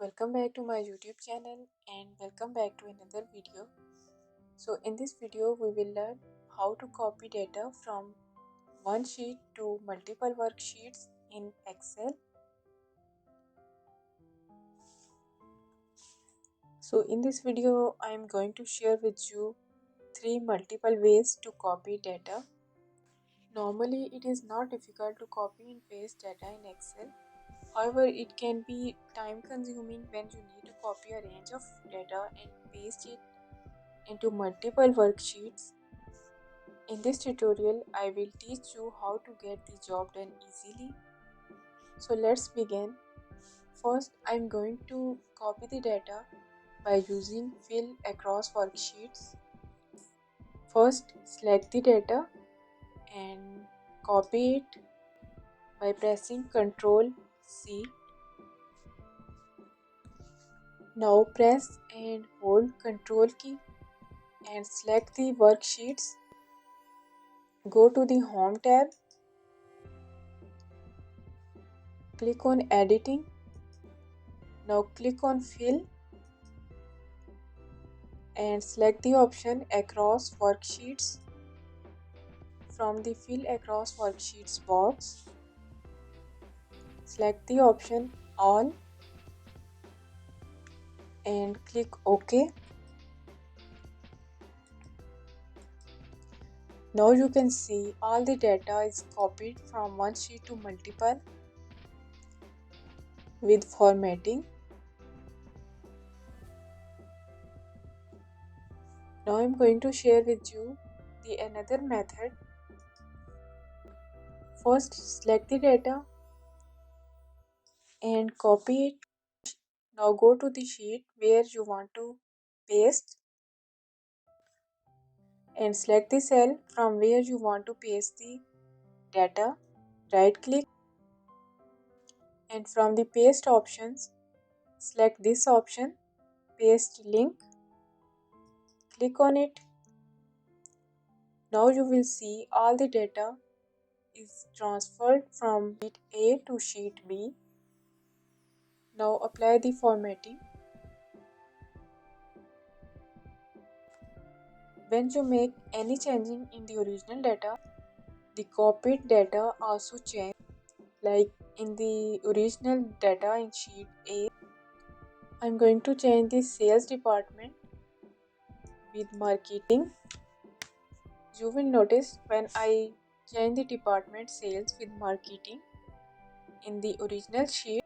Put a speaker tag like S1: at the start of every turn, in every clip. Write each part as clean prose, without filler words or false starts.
S1: Welcome back to my YouTube channel and welcome back to another video. So in this video we will learn how to copy data from one sheet to multiple worksheets in Excel. So in this video I am going to share with you three multiple ways to copy data. Normally it is not difficult to copy and paste data in Excel. However, it can be time consuming when you need to copy a range of data and paste it into multiple worksheets. In this tutorial, I will teach you how to get the job done easily. So let's begin. First, I am going to copy the data by using fill across worksheets. First, select the data and copy it by pressing Ctrl C. Now press and hold Ctrl key and select the worksheets. Go to the Home tab, click on Editing. Now click on Fill and select the option Across Worksheets. From the Fill Across Worksheets box, select the option All and click OK. Now you can see all the data is copied from one sheet to multiple with formatting. Now I am going to share with you the another method. First, select the data and copy it. Now go to the sheet where you want to paste and select the cell from where you want to paste the data. Right click and from the paste options, select this option, paste link. Click on it. Now you will see all the data is transferred from sheet A to sheet B. Now apply the formatting. When you make any changing in the original data, the copied data also change. Like in the original data in sheet A, I'm going to change the sales department with marketing. You will notice when I change the department sales with marketing, in the original sheet,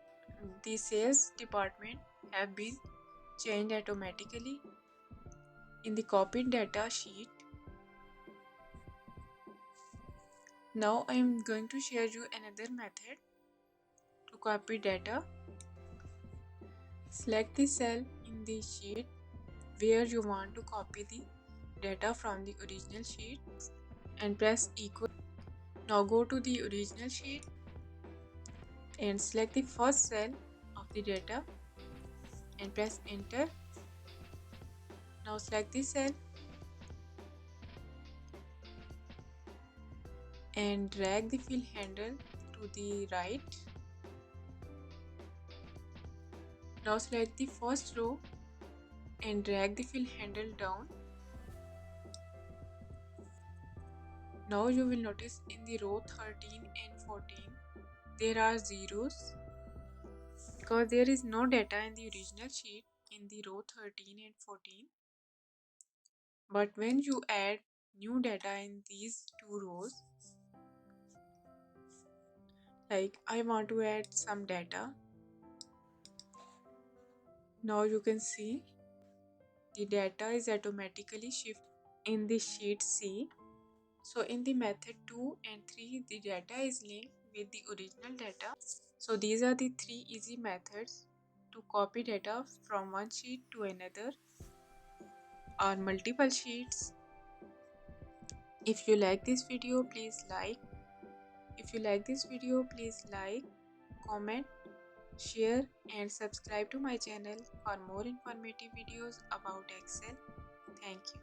S1: the sales department have been changed automatically. In the copied data sheet, now I am going to share you another method to copy data. Select the cell in the sheet where you want to copy the data from the original sheet and press equal. Now go to the original sheet and select the first cell of the data and press enter. Now select the cell and drag the fill handle to the right. Now select the first row and drag the fill handle down. Now you will notice in the row 13 and 14 there are zeros because there is no data in the original sheet in the row 13 and 14. But when you add new data in these two rows, like I want to add some data, now you can see the data is automatically shifted in the sheet C. So in the method 2 and 3, the data is linked with the original data. So these are the three easy methods to copy data from one sheet to another or multiple sheets. If you like this video, please like. If you like this video, please like, comment, share and subscribe to my channel for more informative videos about Excel. Thank you.